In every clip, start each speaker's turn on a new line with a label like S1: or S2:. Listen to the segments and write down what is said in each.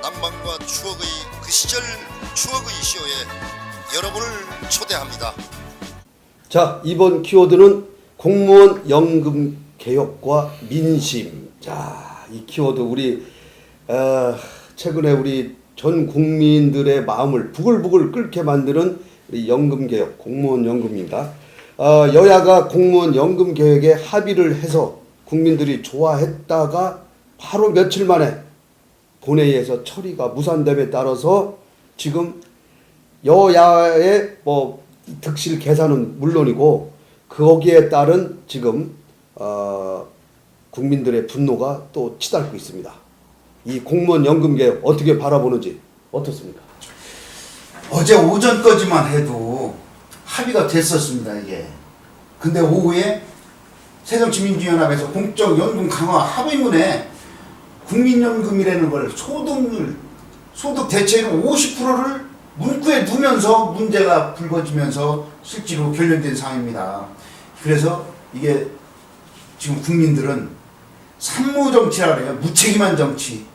S1: 낭만과 추억의 그 시절 추억의 쇼에 여러분을 초대합니다. 자, 이번 키워드는 공무원 연금 개혁과 민심. 자, 이 키워드 우리 최근에 우리 전 국민들의 마음을 부글부글 끓게 만드는 우리 연금 개혁, 공무원 연금입니다. 여야가 공무원 연금 개혁에 합의를 해서 국민들이 좋아했다가 바로 며칠 만에 본회의에서 처리가 무산됨에 따라서 지금 여야의 득실 계산은 물론이고 거기에 따른 지금 국민들의 분노가 또 치닫고 있습니다. 이 공무원 연금 개혁 어떻게 바라보는지 어떻습니까?
S2: 어제 오전까지만 해도 합의가 됐었습니다, 이게. 근데 오후에 새정치민주연합에서 공적연금 강화 합의문에 국민연금이라는 걸 소득 대체율 50%를 문구에 두면서 문제가 불거지면서 실제로 결렬된 상황입니다. 그래서 이게 지금 국민들은 산무정치라 그래요. 무책임한 정치,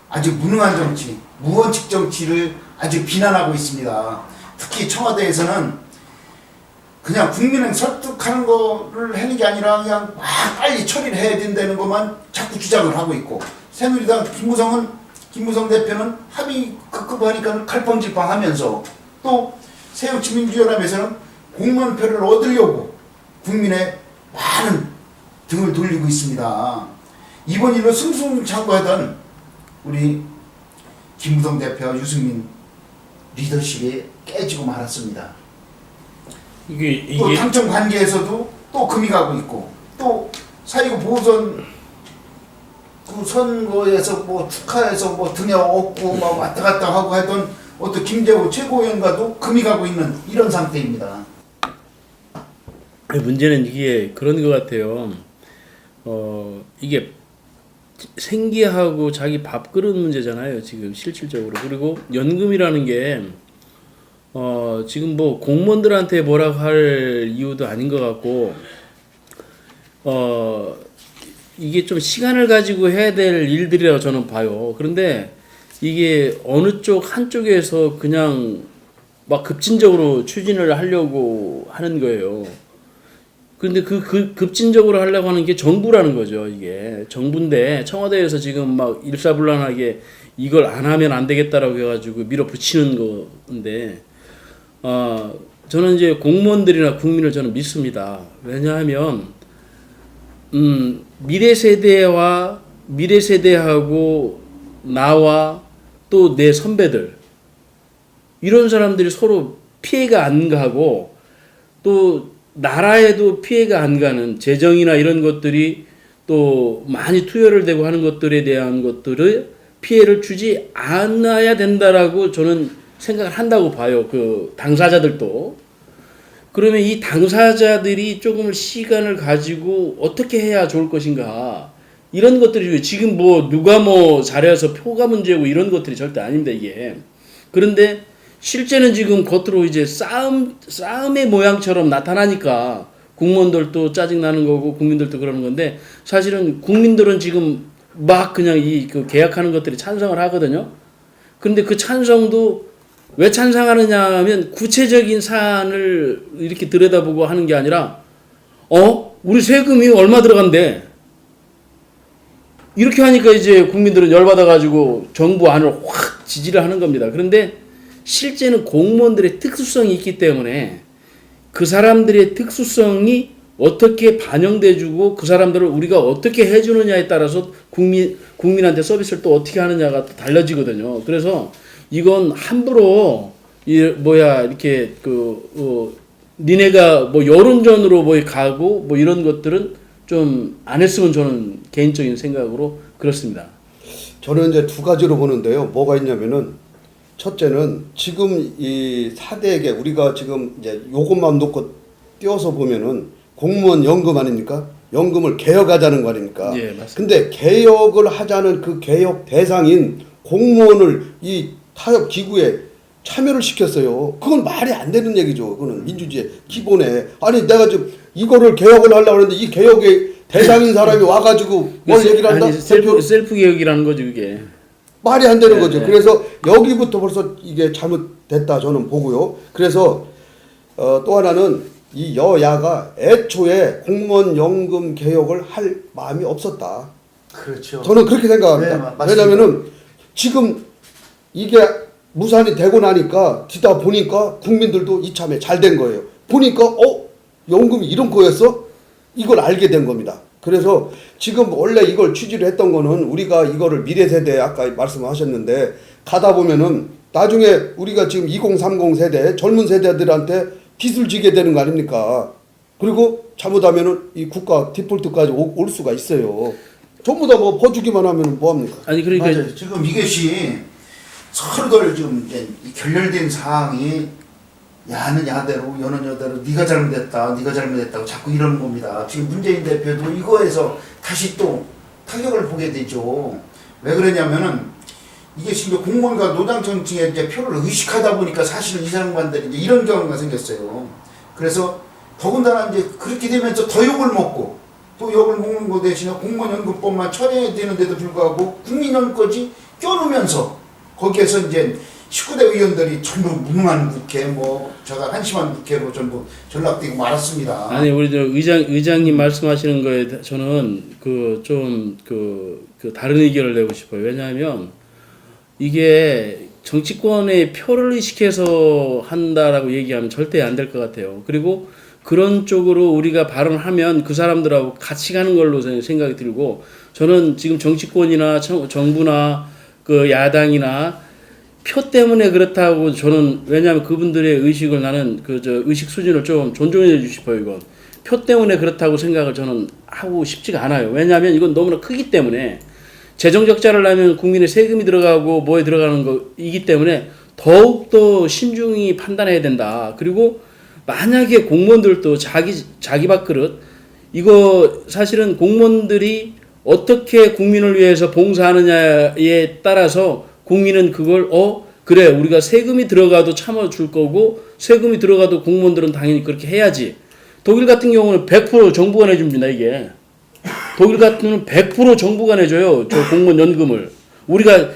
S2: 아주 무능한 정치, 무원칙 정치를 아주 비난하고 있습니다. 특히 청와대에서는 그냥 국민을 설득하는 거를 하는 게 아니라 그냥 막 빨리 처리를 해야 된다는 것만 자꾸 주장을 하고 있고, 새누리당 김무성 대표는 합의 급급하니까 칼펑질펑하면서 또 새정치민주연합에서는 공무원표를 얻으려고 국민의 많은 등을 돌리고 있습니다. 이번 일로 승승장구하던 우리 김무성 대표와 유승민 리더십이 깨지고 말았습니다. 또 당청 관계에서도 또 금이 가고 있고, 또 4.19 보선 그 선거에서 축하해서 등에 업고 왔다 갔다 하고 하던 어떤 김재호 최고위원과도 금이 가고 있는 이런 상태입니다.
S3: 문제는 이게 그런 것 같아요. 이게 생계하고 자기 밥그릇 문제잖아요, 지금 실질적으로. 그리고 연금이라는 게 지금 공무원들한테 뭐라고 할 이유도 아닌 것 같고, 이게 좀 시간을 가지고 해야 될 일들이라고 저는 봐요. 그런데 이게 어느 쪽 한쪽에서 그냥 막 급진적으로 추진을 하려고 하는 거예요. 그런데 그 급진적으로 하려고 하는 게 정부라는 거죠. 이게 정부인데 청와대에서 지금 막 일사불란하게 이걸 안 하면 안 되겠다라고 해가지고 밀어붙이는 건데, 저는 이제 공무원들이나 국민을 저는 믿습니다. 왜냐하면 미래 세대하고 나와 또 내 선배들, 이런 사람들이 서로 피해가 안 가고 또 나라에도 피해가 안 가는 재정이나 이런 것들이 또 많이 투여를 되고 하는 것들에 대한 것들을 피해를 주지 않아야 된다라고 저는 생각을 한다고 봐요. 그 당사자들도. 그러면 이 당사자들이 조금 시간을 가지고 어떻게 해야 좋을 것인가, 이런 것들이 지금 누가 잘해서 표가 문제고 이런 것들이 절대 아닙니다, 이게. 그런데 실제는 지금 겉으로 이제 싸움의 모양처럼 나타나니까 공무원들도 짜증나는 거고 국민들도 그러는 건데, 사실은 국민들은 지금 막 그냥 그 계약하는 것들이 찬성을 하거든요. 그런데 그 찬성도 왜 찬성하느냐 하면 구체적인 사안을 이렇게 들여다보고 하는 게 아니라 우리 세금이 얼마 들어간대, 이렇게 하니까 이제 국민들은 열받아가지고 정부 안을 확 지지를 하는 겁니다. 그런데 실제는 공무원들의 특수성이 있기 때문에 그 사람들의 특수성이 어떻게 반영돼주고 그 사람들을 우리가 어떻게 해주느냐에 따라서 국민한테 서비스를 또 어떻게 하느냐가 또 달라지거든요. 그래서 이건 함부로 이렇게 니네가 여론전으로 가고 이런 것들은 좀 안 했으면 저는 개인적인 생각으로 그렇습니다.
S1: 저는 이제 두 가지로 보는데요. 뭐가 있냐면은, 첫째는 지금 이 4대에게 우리가 지금 이제 요것만 놓고 띄워서 보면은 공무원 연금 아닙니까? 연금을 개혁하자는 거 아닙니까?
S3: 예, 맞습니다.
S1: 근데 개혁을 하자는 그 개혁 대상인 공무원을 이 타협 기구에 참여를 시켰어요. 그건 말이 안 되는 얘기죠. 그거는 민주주의 기본에. 아니 내가 지금 이거를 개혁을 하려고 하는데 이 개혁의 대상인 사람이 와가지고 뭘 얘기를 한다?
S3: 셀프 개혁이라는 거죠, 그게.
S1: 말이 안 되는
S3: 네,
S1: 거죠.
S3: 네.
S1: 그래서 여기부터 벌써 이게 잘못됐다 저는 보고요. 그래서 또 하나는 이 여야가 애초에 공무원 연금 개혁을 할 마음이 없었다.
S2: 그렇죠.
S1: 저는 그렇게 생각합니다.
S2: 네, 맞습니다.
S1: 왜냐면은 지금 이게 무산이 되고 나니까 뒤다 보니까 국민들도 이참에 잘 된 거예요. 보니까 연금이 이런 거였어? 이걸 알게 된 겁니다. 그래서 지금 원래 이걸 취지를 했던 거는 우리가 이거를 미래 세대 아까 말씀하셨는데 가다 보면은 나중에 우리가 지금 2030 세대 젊은 세대들한테 빚을 지게 되는 거 아닙니까? 그리고 잘못하면은 이 국가 디폴트까지 올 수가 있어요. 전부 다 뭐 퍼주기만 하면 뭐 합니까?
S3: 아니 그러니까
S2: 맞아요. 지금 이것이 서로들 지금 이제 이 결렬된 사항이 야는 야대로 여는 여대로 네가 잘못했다 네가 잘못했다고 자꾸 이러는 겁니다. 지금 문재인 대표도 이거에서 다시 또 타격을 보게 되죠. 왜 그러냐면은 이게 지금 공무원과 노동청층의 이제 표를 의식하다 보니까 사실은 이 사람관들이 이제 이런 경우가 생겼어요. 그래서 더군다나 이제 그렇게 되면서 더 욕을 먹고 또 욕을 먹는 거 대신에 공무원 연금법만 처리해야 되는데도 불구하고 국민연금까지 껴놓으면서 거기에서 이제 19대 의원들이 전부 무능한 국회, 제가 한심한 국회로 전부 전락되고 말았습니다.
S3: 아니 우리 저 의장님 말씀하시는 거에 저는 좀 다른 의견을 내고 싶어요. 왜냐하면 이게 정치권의 표를 의식해서 한다라고 얘기하면 절대 안 될 것 같아요. 그리고 그런 쪽으로 우리가 발언하면 그 사람들하고 같이 가는 걸로 생각이 들고 저는 지금 정치권이나 정부나 그 야당이나 표 때문에 그렇다고 저는 왜냐하면 그분들의 의식을 나는 의식 수준을 좀 존중해 주고 싶어요. 이건 표 때문에 그렇다고 생각을 저는 하고 싶지가 않아요. 왜냐하면 이건 너무나 크기 때문에 재정 적자를 나면 국민의 세금이 들어가고 뭐에 들어가는 거이기 때문에 더욱더 신중히 판단해야 된다. 그리고 만약에 공무원들도 자기 밥그릇 이거 사실은 공무원들이 어떻게 국민을 위해서 봉사하느냐에 따라서 국민은 그걸 그래 우리가 세금이 들어가도 참아줄 거고 세금이 들어가도 공무원들은 당연히 그렇게 해야지. 독일 같은 경우는 100% 정부가 내줍니다. 이게 독일 같은 경우는 100% 정부가 내줘요. 저 공무원 연금을 우리가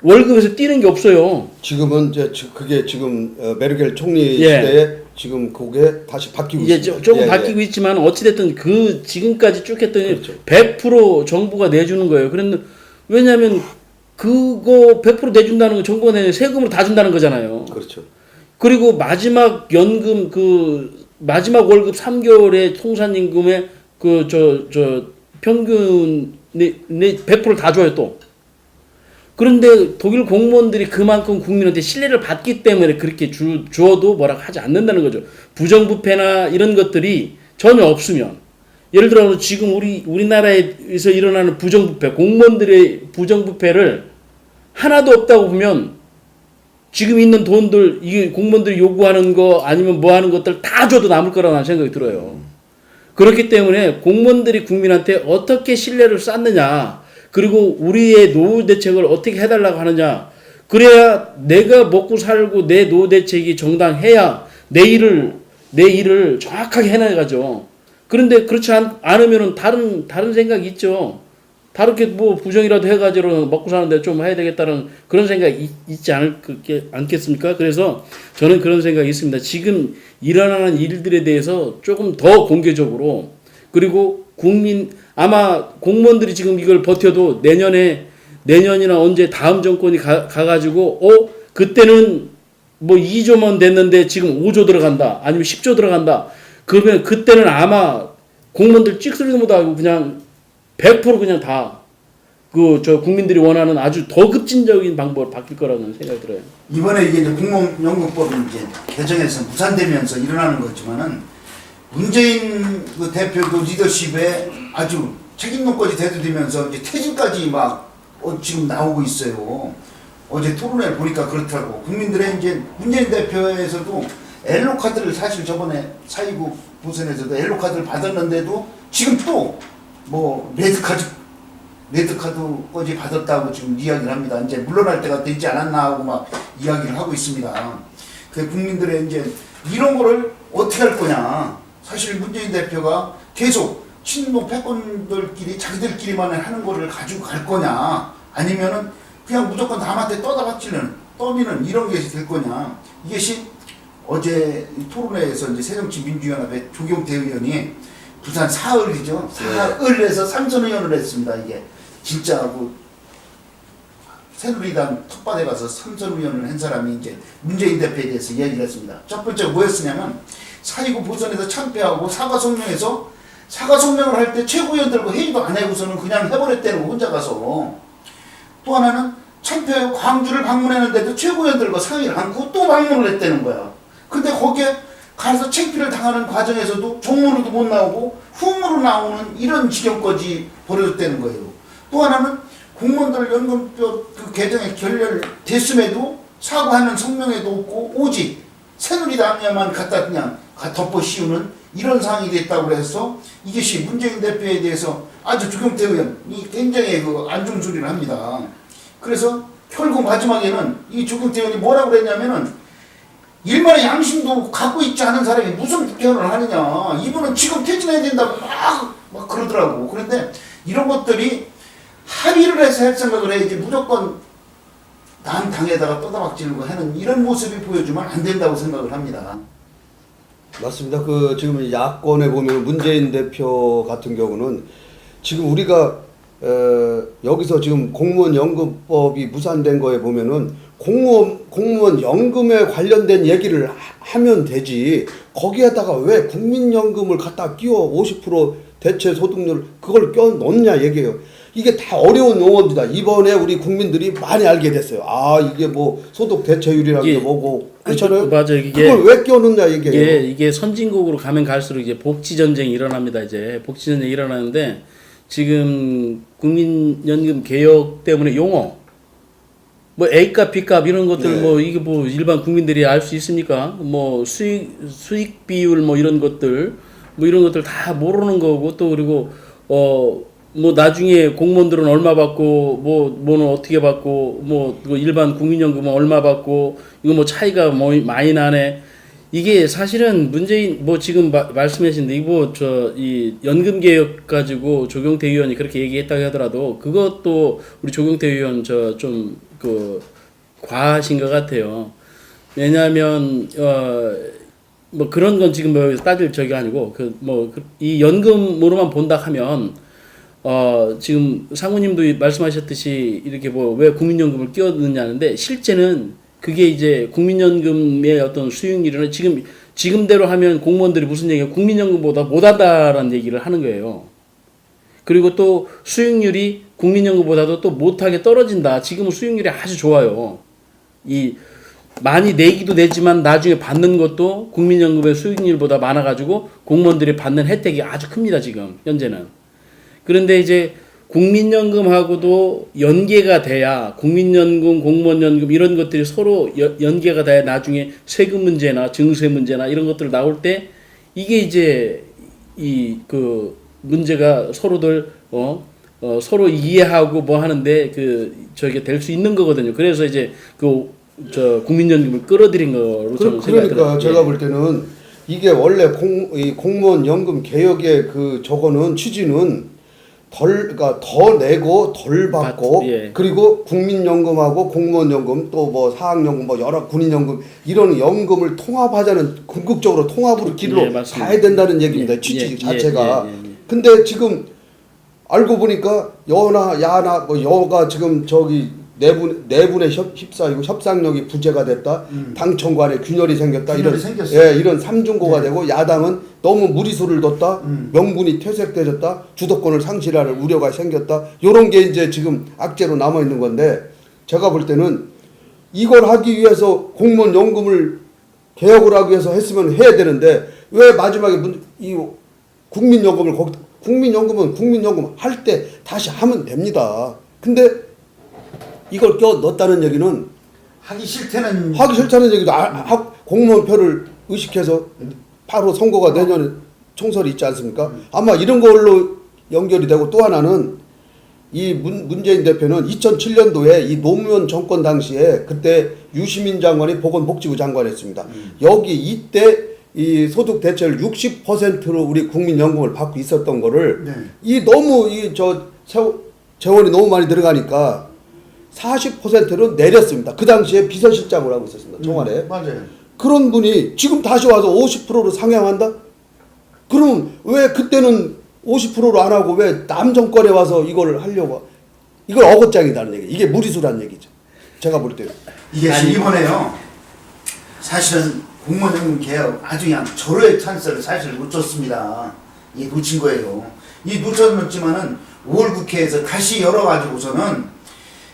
S3: 월급에서 띄는 게 없어요.
S1: 지금은 이제 그게 지금 메르켈 총리
S3: 예.
S1: 시대에 지금 그게 다시 바뀌고
S3: 이제
S1: 있습니다.
S3: 조금 바뀌고 있지만 어찌됐든 지금까지 쭉 했더니
S1: 그렇죠.
S3: 100% 정부가 내주는 거예요. 그런데 왜냐하면 그거 100% 내준다는 건 정부가 내는 세금으로 다 준다는 거잖아요.
S1: 그렇죠.
S3: 그리고 마지막 연금 마지막 월급 3개월의 통산임금의 평균 100% 다 줘요 또. 그런데 독일 공무원들이 그만큼 국민한테 신뢰를 받기 때문에 그렇게 주어도 뭐라고 하지 않는다는 거죠. 부정부패나 이런 것들이 전혀 없으면 예를 들어 지금 우리나라에서 일어나는 부정부패, 공무원들의 부정부패를 하나도 없다고 보면 지금 있는 돈들 이게 공무원들이 요구하는 거 아니면 뭐 하는 것들 다 줘도 남을 거라는 생각이 들어요. 그렇기 때문에 공무원들이 국민한테 어떻게 신뢰를 쌓느냐 그리고 우리의 노후 대책을 어떻게 해달라고 하느냐 그래야 내가 먹고 살고 내 노후 대책이 정당해야 내 일을 정확하게 해나가죠. 그런데 그렇지 않으면은 다른 생각이 있죠. 다르게 뭐 부정이라도 해가지고 먹고 사는데 좀 해야 되겠다는 그런 생각이 있지 않겠습니까? 그래서 저는 그런 생각이 있습니다. 지금 일어나는 일들에 대해서 조금 더 공개적으로 그리고 아마 공무원들이 지금 이걸 버텨도 내년이나 언제 다음 정권이 가가지고 그때는 뭐 2조만 됐는데 지금 5조 들어간다 아니면 10조 들어간다 그러면 그때는 아마 공무원들 찍소리도 못하고 그냥 100% 그냥 다 국민들이 원하는 아주 더 급진적인 방법으로 바뀔 거라는 생각이 들어요.
S2: 이번에 이게 이제 공무원연금법이 이제 개정해서 무산되면서 일어나는 거지만은 문재인 그 대표도 리더십에 아주 책임론까지 대두되면서 이제 퇴진까지 지금 나오고 있어요. 어제 토론회 보니까 그렇더라고. 국민들의 이제 문재인 대표에서도 엘로 카드를 사실 저번에 4.29 부선에서도 엘로 카드를 받았는데도 지금 또 레드카드까지 받았다고 지금 이야기를 합니다. 이제 물러날 때가 되지 않았나 하고 막 이야기를 하고 있습니다. 그 국민들의 이제 이런 거를 어떻게 할 거냐. 사실 문재인 대표가 계속 친노 패권들끼리 자기들끼리만 하는 거를 가지고 갈 거냐. 아니면은 그냥 무조건 남한테 떠다박치는 떠미는 이런 것이 될 거냐. 이것이 어제 토론회에서 이제 새정치민주연합의 조경태 의원이 부산 사을이죠. 사을에서 삼선의원을 했습니다. 이게 진짜 새누리당 텃밭에 가서 삼선의원을 한 사람이 이제 문재인 대표에 대해서 이야기를 했습니다. 첫 번째가 뭐였으냐면 4.29 보선에서 참패하고 사과성명에서 사과성명을 할 때 최고위원들과 회의도 안 하고서는 그냥 해버렸다는 거 혼자 가서. 또 하나는 참패하고 광주를 방문했는데도 최고위원들과 상의를 않고 또 방문을 했다는 거야. 근데 거기에 가서 창피를 당하는 과정에서도 종문으로도 못 나오고 후문으로 나오는 이런 지경까지 벌어졌다는 거예요. 또 하나는 공무원들 연금표 그 개정에 결렬됐음에도 사과하는 성명에도 없고 오직 새누리당에만 갖다 그냥 덮어 씌우는 이런 상황이 됐다고 해서 이것이 문재인 대표에 대해서 아주 조경태 의원이 굉장히 안중수리를 합니다. 그래서 결국 마지막에는 이 조경태 의원이 뭐라고 그랬냐면은 일만의 양심도 갖고 있지 않은 사람이 무슨 국회의원을 하느냐. 이분은 지금 퇴진해야 된다고 막 그러더라고. 그런데 이런 것들이 합의를 해서 할 생각을 해야지 무조건 남 당에다가 떠다박질고 하는 이런 모습이 보여주면 안 된다고 생각을 합니다.
S1: 맞습니다. 지금 야권에 보면 문재인 대표 같은 경우는 지금 우리가 여기서 지금 공무원 연금법이 무산된 거에 보면은 공무원 연금에 관련된 얘기를 하면 되지. 거기에다가 왜 국민연금을 갖다 끼워 50% 대체 소득률 그걸 껴 넣냐 얘기예요. 이게 다 어려운 용어입니다. 이번에 우리 국민들이 많이 알게 됐어요. 아, 이게 뭐 소득 대체율이라는 게 뭐고. 그렇잖아요.
S3: 맞아요.
S1: 그걸 왜 껴넣냐 얘기예요.
S3: 이게 선진국으로 가면 갈수록 이제 복지 전쟁이 일어납니다. 이제 복지 전쟁이 일어나는데 지금 국민연금 개혁 때문에 용어 뭐 A값, B값 이런 것들
S1: 네.
S3: 뭐 이게 뭐 일반 국민들이 알 수 있습니까? 뭐 수익 비율 뭐 이런 것들 뭐 이런 것들 다 모르는 거고 또 그리고 뭐 나중에 공무원들은 얼마 받고 뭐는 어떻게 받고 뭐 일반 국민연금은 얼마 받고 이거 뭐 차이가 뭐 많이 나네. 이게 사실은 문재인 뭐 지금 말씀하신데 이거 이 연금 개혁 가지고 조경태 의원이 그렇게 얘기했다고 하더라도 그것도 우리 조경태 의원 좀 과하신 것 같아요. 왜냐하면 뭐 그런 건 지금 뭐 따질 적이 아니고 이 연금으로만 본다 하면 지금 상무님도 말씀하셨듯이 이렇게 뭐 왜 국민연금을 끼워넣느냐는데 실제는 그게 이제 국민연금의 어떤 수익률은 지금대로 하면 공무원들이 무슨 얘기예요? 국민연금보다 못하다라는 얘기를 하는 거예요. 그리고 또 수익률이 국민연금보다도 또 못하게 떨어진다. 지금은 수익률이 아주 좋아요. 많이 내기도 내지만 나중에 받는 것도 국민연금의 수익률보다 많아가지고 공무원들이 받는 혜택이 아주 큽니다. 지금 현재는. 그런데 이제 국민연금하고도 연계가 돼야 국민연금, 공무원연금 이런 것들이 서로 연계가 돼야 나중에 세금 문제나 증세 문제나 이런 것들 나올 때 이게 이제 문제가 서로들 서로 이해하고 뭐 하는데 저게 될 수 있는 거거든요. 그래서 이제 국민연금을 끌어들인 거로 저는 생각이 들어요.
S1: 그러니까 제가 볼 때는 이게 원래 공무원 연금 개혁의 저거는 취지는 그러니까 더 내고 덜 받고 그리고 국민연금하고 공무원연금 또 뭐 사학연금 뭐 여러 군인연금 이런 연금을 통합하자는 궁극적으로 통합으로 길로 가야 된다는 얘기입니다. 취지 자체가. 근데 지금 알고 보니까 여나 야나 뭐 여가 지금 저기 내분에 휩싸이고 협상력이 부재가 됐다. 당청 간에 균열이 생겼다. 이런 삼중고가 되고 야당은 너무 무리수를 뒀다. 명분이 퇴색되졌다. 주도권을 상실할 우려가 생겼다. 이런 게 이제 지금 악재로 남아 있는 건데 제가 볼 때는 이걸 하기 위해서 공무원 연금을 개혁을 하기 위해서 했으면 해야 되는데 왜 마지막에 이 국민연금은 국민연금 할 때 다시 하면 됩니다. 근데 이걸 껴 넣었다는 얘기는
S2: 하기 싫다는
S1: 얘기도 공무원표를 의식해서 바로 선거가 내년에 총선이 있지 않습니까? 아마 이런 걸로 연결이 되고 또 하나는 이 문재인 대표는 2007년도에 이 노무현 정권 당시에 그때 유시민 장관이 보건복지부 장관했습니다. 이때 이 소득 대체율 60%로 우리 국민연금을 받고 있었던 거를 너무 재원이 너무 많이 들어가니까 40%로 내렸습니다. 그 당시에 비서실장을 하고 있었습니다. 청와대.
S2: 맞아요.
S1: 그런 분이 지금 다시 와서 50%로 상향한다? 그럼 왜 그때는 50%로 안 하고 왜 남 정권에 와서 이걸 하려고? 이걸 어긋장이다는 얘기. 이게 무리수라는 얘기죠. 제가 볼 때는.
S2: 이게
S3: 아니,
S2: 이번에요. 사실은 공무원 개혁 아주 그냥 절호의 찬스를 사실 놓쳤습니다. 이 놓친 거예요. 이 놓쳤지만은 5월 국회에서 다시 열어가지고서는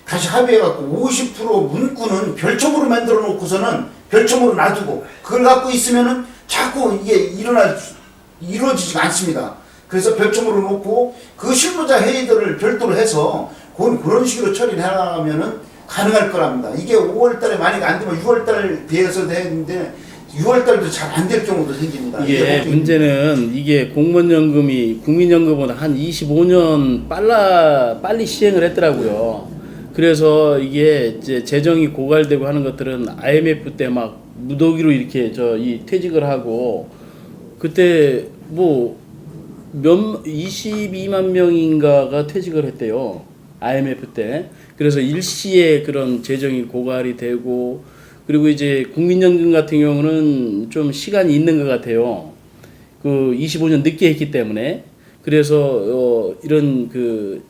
S2: 다시 합의해갖고 50% 문구는 별첨으로 만들어 놓고서는 별첨으로 놔두고 그걸 갖고 있으면은 자꾸 이게 이루어지지가 않습니다. 그래서 별첨으로 놓고 그 실무자 회의들을 별도로 해서 그런 식으로 처리를 해나가면은 가능할 거랍니다. 이게 5월달에 만약 안 되면 6월달 비해서 되는데 6월달도 잘 안 될 경우도 생깁니다.
S3: 이게 문제는 이게 공무원연금이 국민연금보다 한 25년 빨리 시행을 했더라고요. 그래서 이게 이제 재정이 고갈되고 하는 것들은 IMF 때 막 무더기로 이렇게 이 퇴직을 하고 그때 뭐 22만 명인가가 퇴직을 했대요. IMF 때. 그래서 일시에 그런 재정이 고갈이 되고 그리고 이제 국민연금 같은 경우는 좀 시간이 있는 것 같아요. 그 25년 늦게 했기 때문에. 그래서 이런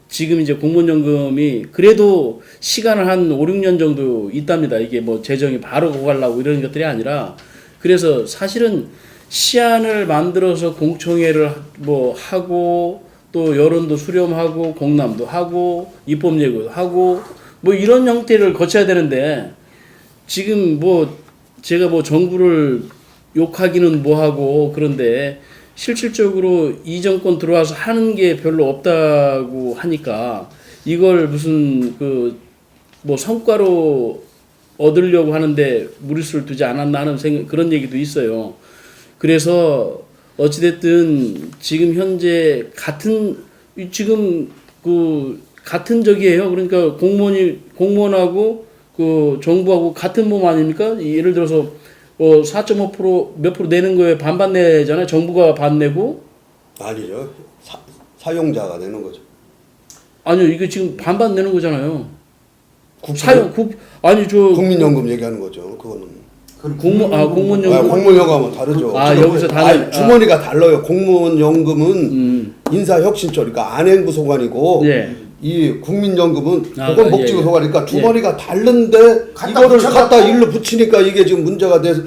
S3: 지금 이제 공무원연금이 그래도 시간을 한 5, 6년 정도 있답니다. 이게 뭐 재정이 바로 고갈라고 이런 것들이 아니라 그래서 사실은 시안을 만들어서 공청회를 뭐 하고 또 여론도 수렴하고 공람도 하고 입법 예고도 하고 뭐 이런 형태를 거쳐야 되는데 지금 뭐 제가 뭐 정부를 욕하기는 뭐하고 그런데 실질적으로 이 정권 들어와서 하는 게 별로 없다고 하니까 이걸 무슨 뭐 성과로 얻으려고 하는데 무리수를 두지 않았나 하는 그런 얘기도 있어요. 그래서 어찌됐든 지금 현재 같은 적이에요. 그러니까 공무원하고 정부하고 같은 몸 아닙니까? 예를 들어서 4.5% 몇 프로 내는 거에 반반 내잖아요. 정부가 반 내고.
S1: 아니죠. 사용자가 내는 거죠.
S3: 아니요, 이거 지금 반반 내는 거잖아요.
S1: 국민연금 얘기하는 거죠. 그거는.
S3: 공무원연금.
S1: 공무원연금하고 다르죠.
S3: 여기서
S1: 주머니가 달라요. 공무원연금은 인사혁신처, 그러니까 안행부 소관이고,
S3: 예.
S1: 이 국민연금은
S3: 예,
S1: 보건복지부
S3: 예.
S1: 소관이니까 주머니가 다른데
S2: 갖다
S1: 이거를
S2: 붙여갖고.
S1: 갖다 일로 붙이니까 이게 지금 문제가 돼서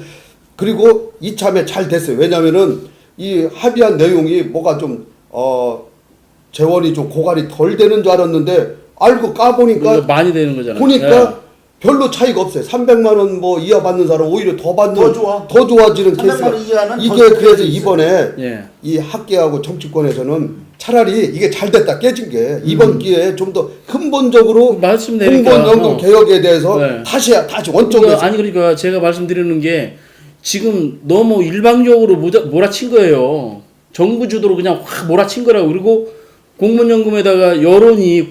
S1: 그리고 이참에 잘 됐어요. 왜냐면은 이 합의한 내용이 뭐가 좀 재원이 좀 고갈이 덜 되는 줄 알았는데 알고 까보니까
S3: 많이 되는 거잖아요.
S1: 보니까 별로 차이가 없어요. 300만 원 뭐 이하 받는 사람 오히려 더 받는 더 좋아지는
S2: 300만
S1: 케이스가
S2: 원 이하는
S1: 이게
S2: 더
S1: 그래서
S2: 있어요.
S1: 이번에
S3: 예.
S1: 이 학계하고 정치권에서는 차라리 이게 잘 됐다 깨진 게 이번 기회에 좀 더 근본적으로
S3: 말씀드리니까
S1: 공무원연금 개혁에 대해서
S3: 네.
S1: 다시 원점에서
S3: 그러니까 제가 말씀드리는 게 지금 너무 일방적으로 몰아친 거예요. 정부 주도로 그냥 확 몰아친 거라고. 그리고 공무원연금에다가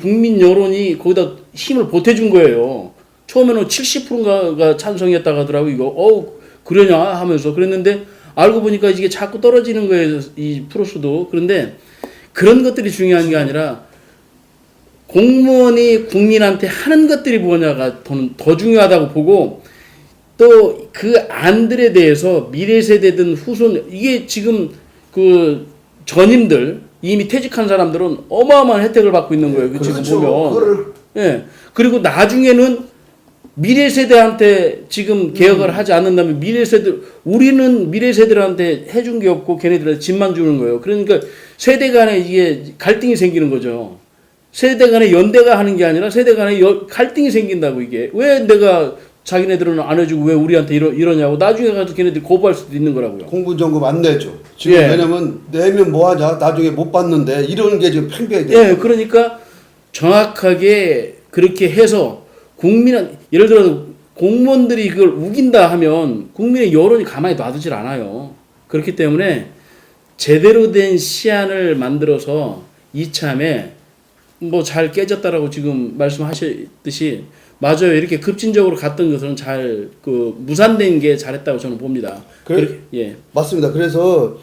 S3: 국민 여론이 거기다 힘을 보태준 거예요. 처음에는 70%가 찬성했다고 하더라고. 이거 그러냐 하면서 그랬는데 알고 보니까 이게 자꾸 떨어지는 거예요. 이 프로수도. 그런데 그런 것들이 중요한 게 아니라 공무원이 국민한테 하는 것들이 뭐냐가 더 중요하다고 보고 또 그 안들에 대해서 미래 세대든 후손 이게 지금 전임들 이미 퇴직한 사람들은 어마어마한 혜택을 받고 있는 거예요. 지금 보면. 예. 그리고 나중에는 미래 세대한테 지금 개혁을 하지 않는다면 우리는 미래 세대들한테 해준 게 없고 걔네들한테 집만 주는 거예요. 그러니까 세대 간에 이게 갈등이 생기는 거죠. 세대 간에 연대가 하는 게 아니라 세대 간에 갈등이 생긴다고 이게. 왜 내가 자기네들은 안 해주고 왜 우리한테 이러냐고 나중에 가서 걔네들이 거부할 수도 있는 거라고요.
S1: 공무원연금 안 내죠. 지금
S3: 예.
S1: 왜냐면 내면 뭐하냐 나중에 못 받는데 이런 게 지금 팽배해야 돼요.
S3: 예, 그러니까 정확하게 그렇게 해서 예를 들어 공무원들이 그걸 우긴다 하면 국민의 여론이 가만히 놔두질 않아요. 그렇기 때문에 제대로 된 시안을 만들어서 이참에 뭐 잘 깨졌다라고 지금 말씀하셨듯이 맞아요. 이렇게 급진적으로 갔던 것은 잘 무산된 게 잘했다고 저는 봅니다. 예.
S1: 맞습니다. 그래서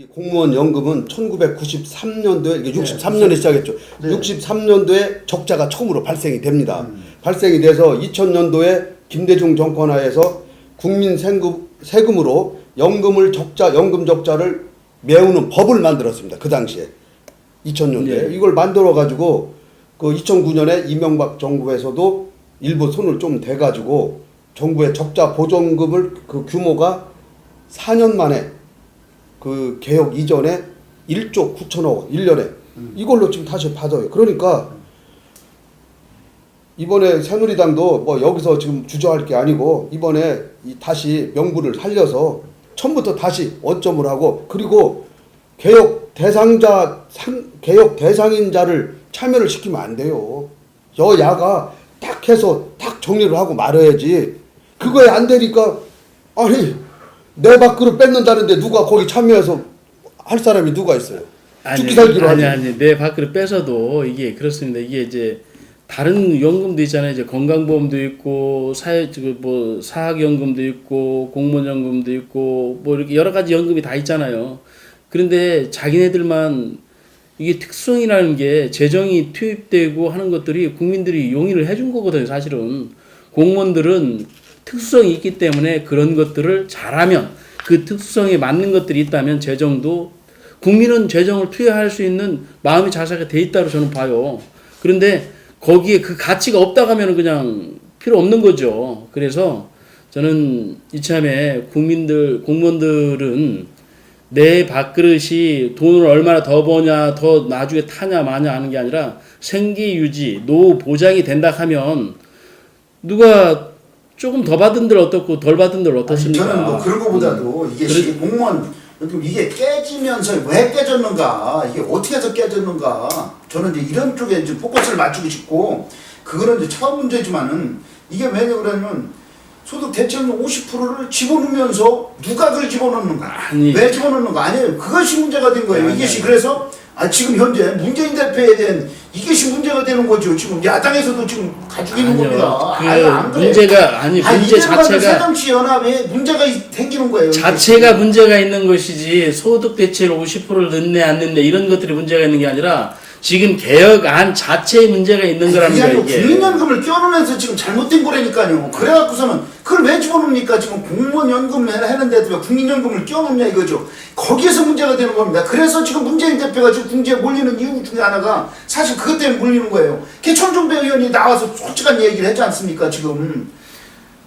S1: 공무원 연금은 1993년도에 이게 63년에 시작했죠.
S2: 네.
S1: 63년도에 적자가 처음으로 발생이 됩니다. 발생이 돼서 2000년도에 김대중 정권 하에서 국민 세금으로 연금 적자를 메우는 법을 만들었습니다. 그 당시에 2000년도에
S3: 네.
S1: 이걸 만들어 가지고 그 2009년에 이명박 정부에서도 일부 손을 좀 대 가지고 정부의 적자 보전금을 그 규모가 4년 만에 그 개혁 이전에 1조 9천억 원 1년에 이걸로 지금 다시 받아요. 그러니까 이번에 새누리당도 뭐 여기서 지금 주저할 게 아니고 이번에 다시 명분을 살려서 처음부터 다시 원점을 하고 그리고 개혁 대상인 자를 참여를 시키면 안 돼요. 여야가 딱 해서 딱 정리를 하고 말아야지. 그거에 안 되니까 아니 내 밖으로 뺏는다는데 누가 거기 참여해서 할 사람이 누가 있어요? 죽기 살기로 하지.
S3: 아니 내 밖으로 뺏어도 이게 그렇습니다. 이게 이제 다른 연금도 있잖아요. 이제 건강보험도 있고 뭐 사학연금도 있고 공무원연금도 있고 뭐 이렇게 여러 가지 연금이 다 있잖아요. 그런데 자기네들만 이게 특성이라는 게 재정이 투입되고 하는 것들이 국민들이 용인을 해준 거거든요. 사실은 공무원들은 특성이 있기 때문에 그런 것들을 잘하면 그 특성에 맞는 것들이 있다면 재정도 국민은 재정을 투여할 수 있는 마음이 자세가 돼 있다고 저는 봐요. 그런데 거기에 그 가치가 없다고 하면 그냥 필요 없는 거죠. 그래서 저는 이참에 공무원들은 내 밥그릇이 돈을 얼마나 더 버냐, 더 나중에 타냐 마냐 하는 게 아니라 생계 유지, 노후 보장이 된다 하면 누가 조금 더 받은 들 어떻고 덜 받은 들 어떻습니까?
S2: 저는 뭐 그런 거보다도 이게 공무원 이게 깨지면서 왜 깨졌는가, 이게 어떻게 해서 깨졌는가, 저는 이제 이런 쪽에 이제 포커스를 맞추고 싶고, 그거는 이제 처음 문제지만은 이게 왜냐 그러면 소득 대체율 50%를 집어넣으면서 누가 그걸 집어넣는가?
S3: 아니.
S2: 왜 집어넣는가? 아니에요. 그것이 문제가 된 거예요. 이것이 그래서 지금 현재 문재인 대표에 대한 이것이 문제가 되는 거죠. 지금 야당에서도 지금 가지고 있는 겁니다. 안 그래요.
S3: 문제가 문제 자체가
S2: 새정치연합에 문제가 생기는 거예요.
S3: 자체가 문제가 있는 것이지 소득 대체율 50%를 넣네 안 넣네 이런 것들이 문제가 있는 게 아니라 지금 개혁안 자체에 문제가 있는 거라는 거예요. 이게.
S2: 국민연금을 껴넣으면서 지금 잘못된 거라니까요. 그래갖고서는 그걸 왜 집어넣습니까? 지금 공무원연금 했는데도 왜 국민연금을 껴넣냐 이거죠. 거기에서 문제가 되는 겁니다. 그래서 지금 문재인 대표가 지금 궁지에 몰리는 이유 중에 하나가 사실 그것 때문에 몰리는 거예요. 개천종배 의원이 나와서 솔직한 얘기를 했지 않습니까? 지금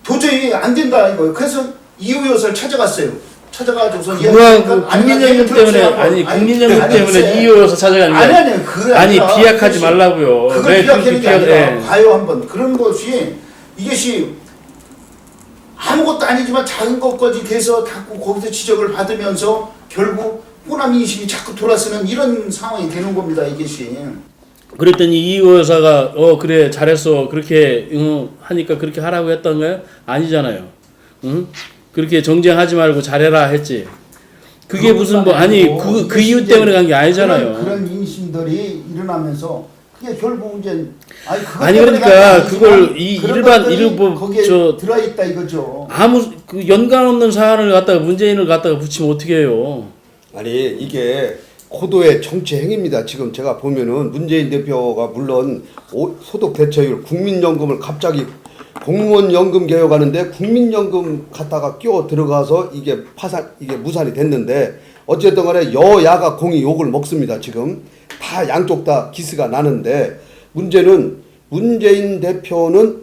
S2: 도저히 안 된다 이거예요. 그래서 이호 여사를 찾아갔어요. 찾아가지고서
S3: 그거하고 국민연금 때문에 국민연금 때문에 이유여서 찾아가는 거예요. 아니 비약하지 말라고요.
S2: 그걸 비약하는 게 아니라 봐요 한번. 그런 것이 이것이 아무것도 아니지만 작은 것까지 돼서 자꾸 거기서 지적을 받으면서 결국 호남 인식이 자꾸 돌아서는 이런 상황이 되는 겁니다. 이것이.
S3: 그랬더니 이호 여사가 그래 잘했어 그렇게 하니까 그렇게 하라고 했던 거예요? 아니잖아요. 응? 그렇게 정쟁하지 말고 잘해라 했지. 그게 무슨 뭐 아니 그 이유 때문에 간 게 아니잖아요.
S2: 그런 인심들이 일어나면서 그게 결국 이제
S3: 아니 그러니까 그걸 이 일반
S2: 거기에 들어 있다 이거죠.
S3: 아무 그 연관 없는 사안을 갖다가 문재인을 갖다가 붙이면 어떻게 해요?
S1: 아니 이게 고도의 정치 행위입니다. 지금 제가 보면은 문재인 대표가 물론 소득 대체율 국민연금을 갑자기 공무원 연금 개혁하는데 국민연금 갖다가 끼워 들어가서 이게 무산이 됐는데 어쨌든 간에 여야가 공이 욕을 먹습니다. 지금 다 양쪽 다 기스가 나는데 문제는 문재인 대표는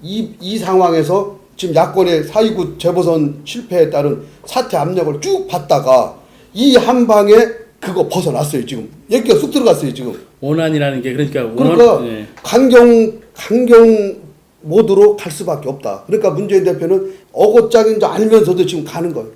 S1: 이 상황에서 지금 야권의 4.29 재보선 실패에 따른 사퇴 압력을 쭉 받다가 이 한 방에 그거 벗어났어요. 지금 얘기가 쑥 들어갔어요. 지금
S3: 원한이라는 게 그러니까
S1: 강경 모드로 갈 수밖에 없다. 그러니까 문재인 대표는 어거짝인 줄 알면서도 지금 가는 거예요.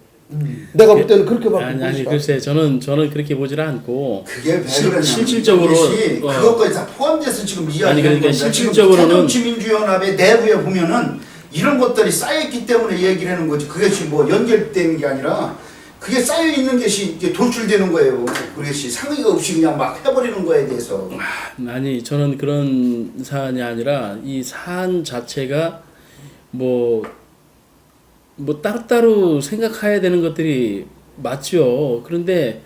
S1: 내가 볼 때는 그렇게 봐요.
S3: 아니 글쎄 저는 그렇게 보지를 않고
S2: 그게
S3: 실질적으로
S2: 그것까지 다 포함돼서 지금 이야기하는
S3: 그러니까
S2: 겁니다.
S3: 실질적으로는
S2: 새정치민주연합의 내부에 보면은 이런 것들이 쌓여있기 때문에 얘기를 하는 거지. 그것이 뭐 연결되는 게 아니라 그게 쌓여있는 것이 이제 돌출되는 거예요. 그것이 상의가 없이 그냥 막 해버리는 거에 대해서.
S3: 아니 저는 그런 사안이 아니라 이 사안 자체가 뭐 따로따로 생각해야 되는 것들이 맞죠. 그런데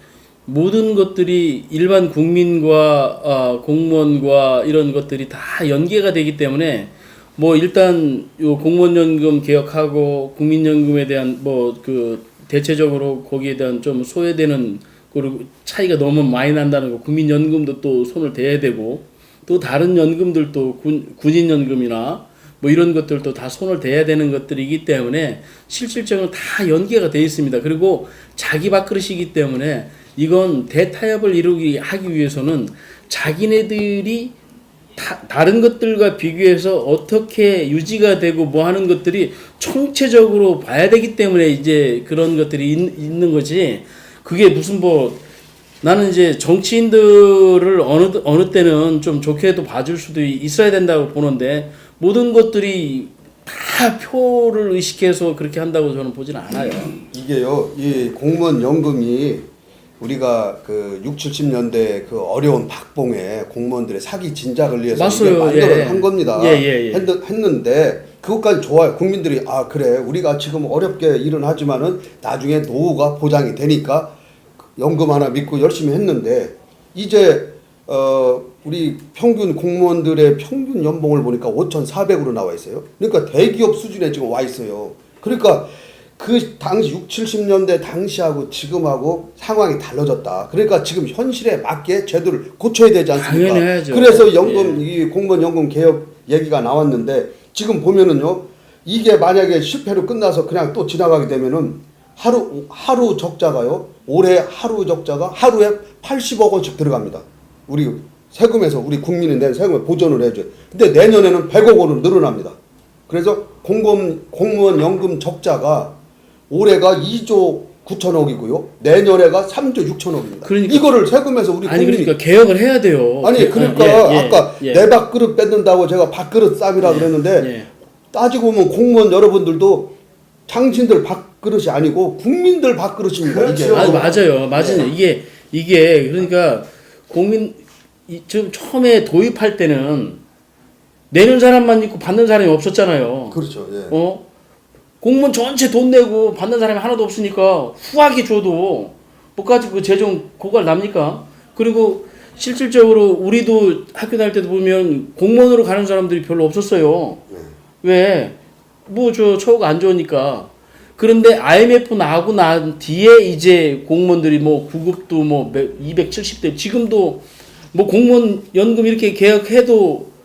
S3: 모든 것들이 일반 국민과 공무원과 이런 것들이 다 연계가 되기 때문에 뭐 일단 요 공무원연금 개혁하고 국민연금에 대한 뭐 그 대체적으로 거기에 대한 좀 소외되는 그리고 차이가 너무 많이 난다는 거 국민연금도 또 손을 대야 되고 또 다른 연금들도 군인연금이나 뭐 이런 것들도 다 손을 대야 되는 것들이기 때문에 실질적으로 다 연계가 돼 있습니다. 그리고 자기 밥그릇이기 때문에 이건 대타협을 하기 위해서는 자기네들이 다른 것들과 비교해서 어떻게 유지가 되고 뭐 하는 것들이 총체적으로 봐야 되기 때문에 이제 그런 것들이 있는 거지. 그게 무슨 뭐 나는 이제 정치인들을 어느 때는 좀 좋게도 봐줄 수도 있어야 된다고 보는데 모든 것들이 다 표를 의식해서 그렇게 한다고 저는 보지는 않아요.
S1: 이게요, 이 공무원 연금이 우리가 그 60, 70년대 그 어려운 박봉에 공무원들의 사기 진작을 위해서
S3: 맞아요.
S1: 만들어한 겁니다.
S3: 예.
S1: 했는데 그것까지 좋아요. 국민들이 아 그래 우리가 지금 어렵게 일은 하지만은 나중에 노후가 보장이 되니까 연금 하나 믿고 열심히 했는데 이제 우리 평균 공무원들의 평균 연봉을 보니까 5,400으로 나와 있어요. 그러니까 대기업 수준에 지금 와 있어요. 그러니까 그 당시 60, 70년대 당시하고 지금하고 상황이 달라졌다. 그러니까 지금 현실에 맞게 제도를 고쳐야 되지 않습니까?
S3: 당연해야죠.
S1: 그래서 연금 이 공무원 연금 개혁 얘기가 나왔는데 지금 보면은요. 이게 만약에 실패로 끝나서 그냥 또 지나가게 되면은 하루 적자가요. 올해 하루 적자가 하루에 80억 원씩 들어갑니다. 우리 세금에서 우리 국민이 낸 세금을 보전을 해줘요. 근데 내년에는 100억 원으로 늘어납니다. 그래서 공무원 연금 적자가 올해가 2조 9천억이고요. 내년에가 3조 6천억입니다.
S3: 그러니까,
S1: 이거를 세금에서 우리
S3: 아니
S1: 국민이
S3: 그러니까 개혁을 해야 돼요.
S1: 아니 그러니까 아까 내 밥그릇 뺏는다고 제가 밥그릇 쌈이라 그랬는데 따지고 보면 공무원 여러분들도 당신들 밥그릇이 아니고 국민들 밥그릇입니다.
S2: 그렇죠.
S1: 이게.
S3: 맞아요. 이게 그러니까 지금 처음에 도입할 때는 내는 사람만 있고 받는 사람이 없었잖아요.
S1: 그렇죠. 예.
S3: 공무원 전체 돈 내고 받는 사람이 하나도 없으니까 후하게 줘도 뭐까지 그 재정 고갈 납니까? 그리고 실질적으로 우리도 학교 다닐 때도 보면 공무원으로 가는 사람들이 별로 없었어요. 왜? 뭐 저 처우가 안 좋으니까. 그런데 IMF 나고 난 뒤에 이제 공무원들이 뭐 구급도 뭐 270대 지금도 뭐 공무원 연금 이렇게 개혁해도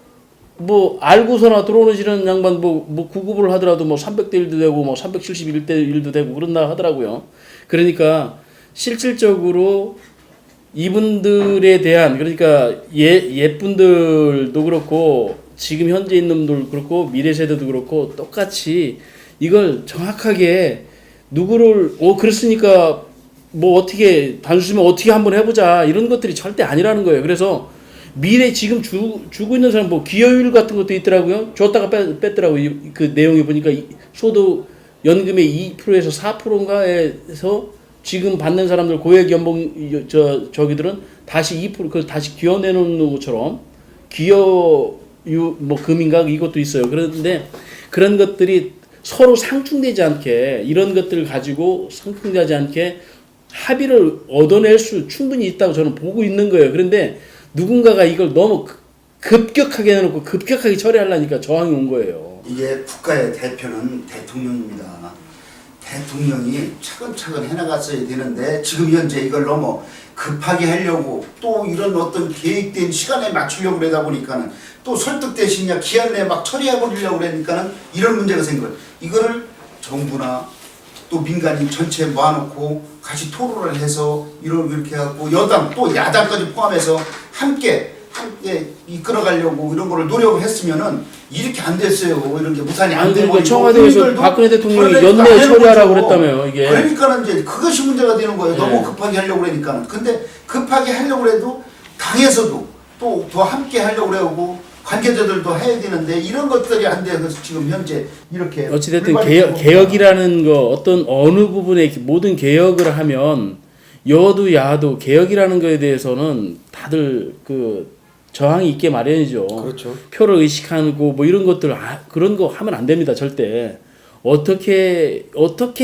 S3: 뭐 알고서나 들어오시는 양반 뭐 구급을 하더라도 뭐 300대 1도 되고 뭐 371대 1도 되고 그런다 하더라고요. 그러니까 실질적으로 이분들에 대한 그러니까 옛분들도 그렇고 지금 현재 있는 분들 그렇고 미래 세대도 그렇고 똑같이 이걸 정확하게 누구를 그랬으니까 뭐 어떻게 단순히 어떻게 한번 해보자 이런 것들이 절대 아니라는 거예요. 그래서 미래 지금 주고 있는 사람 뭐 기여율 같은 것도 있더라고요. 줬다가 뺐더라고요. 그 내용이 보니까 소득 연금의 2%에서 4%인가에서 지금 받는 사람들 고액 연봉 저기들은 다시 2% 그 다시 기여 내놓는 것처럼 기여 뭐 금인가 이것도 있어요. 그런데 그런 것들이 서로 상충되지 않게 이런 것들을 가지고 상충되지 않게 합의를 얻어낼 수 충분히 있다고 저는 보고 있는 거예요. 그런데 누군가가 이걸 너무 급격하게 해놓고 급격하게 처리하려니까 저항이 온 거예요.
S2: 이게 국가의 대표는 대통령입니다. 대통령이 차근차근 해나갔어야 되는데 지금 현재 이걸 너무 급하게 하려고 또 이런 어떤 계획된 시간에 맞추려고 그러다 보니까는 또 설득 대신에 기한 내에 막 처리해버리려고 그러니까는 이런 문제가 생겨요. 이거를 정부나 또 민간인 전체 모아놓고 같이 토론을 해서 이렇게 하고 여당 또 야당까지 포함해서 함께 이끌어가려고 이런 거를 노력을 했으면은 이렇게 안 됐어요. 이런 게 무산이 안 되고
S3: 그러니까 청와대에서 박근혜 대통령이 연내 처리하라고 그랬다며요. 이게
S2: 그러니까는 이제 그것이 문제가 되는 거예요. 너무 급하게 하려고 그러니까는. 근데 급하게 하려고 해도 당에서도 또 더 함께 하려고 그러고 관계자들도 해야 되는데 이런 것들이 안 돼서 지금 현재 이렇게
S3: 어찌됐든 개혁이라는 거 어떤 어느 부분에 모든 개혁을 하면 여도 야도 개혁이라는 거에 대해서는 다들 그 저항이 있게 마련이죠.
S1: 그렇죠.
S3: 표를 의식하고 뭐 이런 것들 그런 거 하면 안 됩니다. 절대. 어떻게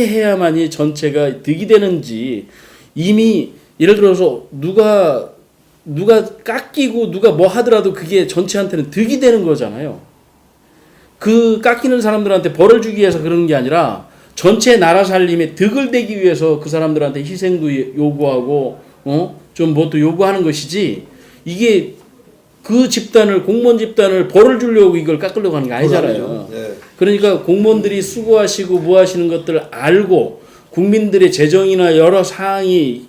S3: 해야만이 전체가 득이 되는지 이미 예를 들어서 누가 깎이고 누가 뭐 하더라도 그게 전체한테는 득이 되는 거잖아요. 그 깎이는 사람들한테 벌을 주기 위해서 그러는 게 아니라 전체 나라 살림에 득을 대기 위해서 그 사람들한테 희생도 요구하고 좀 뭣도 요구하는 것이지, 이게 그 집단을, 공무원 집단을 벌을 주려고 이걸 깎으려고 하는 게 아니잖아요.
S1: 예.
S3: 그러니까 공무원들이 수고하시고 뭐 하시는 것들을 알고 국민들의 재정이나 여러 사항이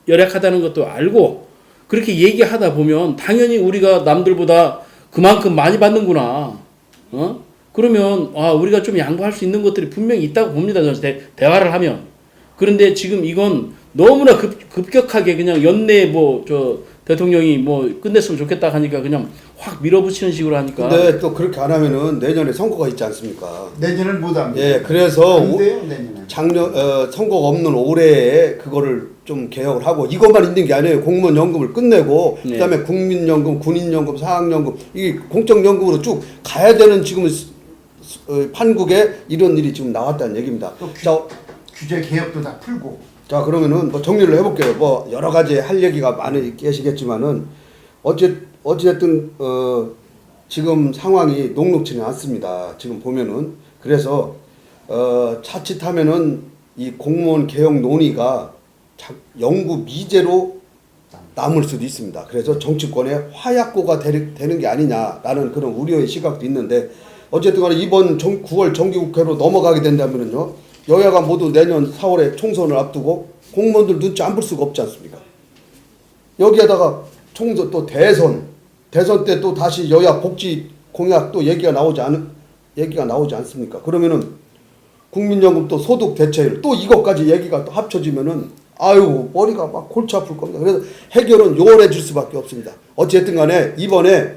S3: 열악하다는 것도 알고 그렇게 얘기하다 보면 당연히 우리가 남들보다 그만큼 많이 받는구나. 그러면 우리가 좀 양보할 수 있는 것들이 분명히 있다고 봅니다. 대화를 하면. 그런데 지금 이건 너무나 급격하게 그냥 연내에 대통령이 끝냈으면 좋겠다 하니까 그냥 확 밀어붙이는 식으로 하니까.
S1: 근데 또 그렇게 안 하면은 내년에 선거가 있지 않습니까?
S2: 내년을 못 합니다.
S1: 예, 그래서
S2: 근데요, 내년에.
S1: 선거가 없는 올해에 그거를 좀 개혁을 하고, 이것만 있는 게 아니에요. 공무원 연금을 끝내고
S3: 네.
S1: 그다음에 국민연금, 군인연금, 사학연금, 이 공적연금으로 쭉 가야 되는 지금 판국에 이런 일이 지금 나왔다는 얘기입니다.
S2: 또
S1: 자,
S2: 규제 개혁도 다 풀고.
S1: 자, 그러면은 정리를 해볼게요. 여러 가지 할 얘기가 많이 계시겠지만은 어쨌든 지금 상황이 녹록지는 않습니다. 지금 보면은. 그래서 자칫하면은 이 공무원 개혁 논의가 영구 미제로 남을 수도 있습니다. 그래서 정치권의 화약고가 되는 게 아니냐라는 그런 우려의 시각도 있는데, 어쨌든 간에 이번 9월 정기국회로 넘어가게 된다면은요, 여야가 모두 내년 4월에 총선을 앞두고 공무원들 눈치 안 볼 수가 없지 않습니까? 여기에다가 총선 또 대선 때 또 다시 여야 복지 공약 또 얘기가 나오지 않습니까? 그러면은 국민연금 또 소득 대체율 또 이것까지 얘기가 또 합쳐지면은 머리가 막 골치 아플 겁니다. 그래서 해결은 요원해질 수밖에 없습니다. 어쨌든 간에 이번에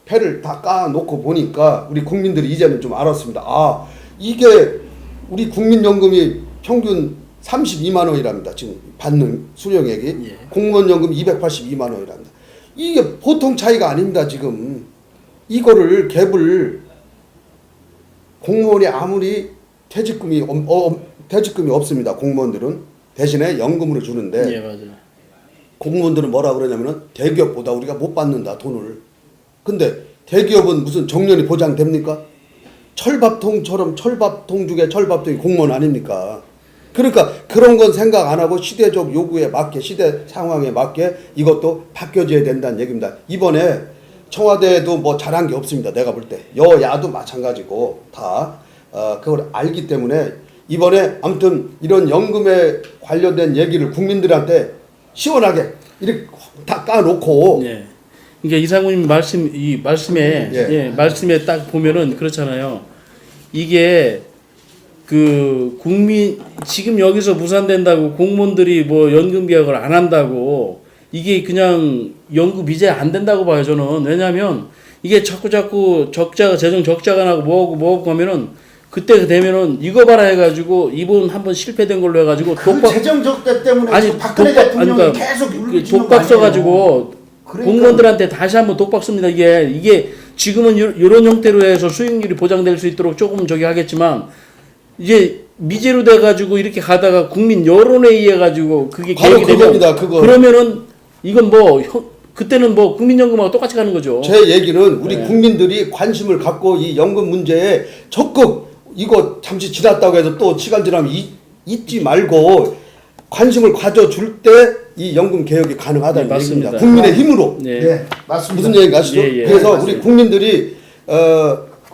S1: 패를 다 까놓고 보니까 우리 국민들이 이제는 좀 알았습니다. 이게 우리 국민연금이 평균 32만 원이랍니다. 지금 받는 수령액이.
S3: 예.
S1: 공무원연금 282만 원이랍니다. 이게 보통 차이가 아닙니다. 지금 이거를 갭을 공무원이 아무리 퇴직금이 없습니다. 공무원들은 대신에 연금으로 주는데,
S3: 예, 맞아요.
S1: 공무원들은 뭐라 그러냐면은 대기업보다 우리가 못 받는다, 돈을. 근데 대기업은 무슨 정년이 보장됩니까? 철밥통처럼 철밥통 중에 철밥통이 공무원 아닙니까? 그러니까 그런 건 생각 안 하고 시대적 요구에 맞게, 시대 상황에 맞게 이것도 바뀌어져야 된다는 얘기입니다. 이번에 청와대도 잘한 게 없습니다. 내가 볼 때. 여야도 마찬가지고 다 그걸 알기 때문에 이번에 아무튼 이런 연금에 관련된 얘기를 국민들한테 시원하게 이렇게 다 까놓고.
S3: 예. 그러니까 이상훈님 말씀에
S1: 예.
S3: 말씀에 딱 보면은 그렇잖아요. 이게 지금 여기서 무산된다고 공무원들이 연금 개혁을 안 한다고 이게 그냥 연금 미제 안 된다고 봐요, 저는. 왜냐하면 이게 자꾸 재정 적자가 나고 뭐하고 하면은 그때 되면은 이거 봐라 해가지고 이번 한번 실패된 걸로 해가지고
S2: 재정 적자 때문에 박근혜 대통령이 계속
S3: 독박 써가지고 공무원들한테 다시 한번 독박 씁니다. 이게 지금은 이런 형태로 해서 수익률이 보장될 수 있도록 조금 하겠지만, 이제 미제로 돼가지고 이렇게 가다가 국민 여론에 의해 가지고 그게
S1: 바로
S3: 계획이
S1: 그겁니다.
S3: 되면
S1: 그거.
S3: 그러면은 이건 그때는 국민연금하고 똑같이 가는 거죠.
S1: 제 얘기는 우리 국민들이 관심을 갖고 이 연금 문제에 적극, 이거 잠시 지났다고 해서 또 시간 지나면 잊지 말고 관심을 가져줄 때 이 연금 개혁이 가능하다는
S3: 네,
S1: 얘기입니다.
S3: 맞습니다.
S1: 국민의 힘으로.
S2: 네, 맞습니다.
S1: 무슨 얘기인가 아시죠?
S3: 예.
S1: 그래서
S2: 네,
S1: 우리 국민들이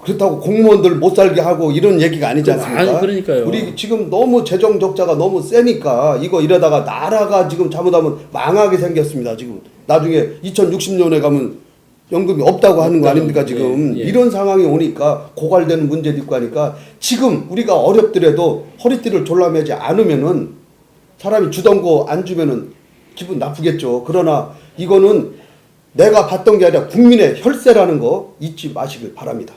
S1: 그렇다고 공무원들 못 살게 하고 이런 얘기가 아니지 않습니까?
S3: 그러니까요.
S1: 우리 지금 너무 재정 적자가 너무 세니까 이거 이러다가 나라가 지금 잘못하면 망하게 생겼습니다. 지금 나중에 2060년에 가면 연금이 없다고 하는 거 아닙니까? 지금
S3: 예.
S1: 이런 상황이 오니까 고갈되는 문제도 있고 하니까 지금 우리가 어렵더라도 허리띠를 졸라매지 않으면은 사람이 주던 거 안 주면은 기분 나쁘겠죠. 그러나 이거는 내가 받던 게 아니라 국민의 혈세라는 거 잊지 마시길 바랍니다.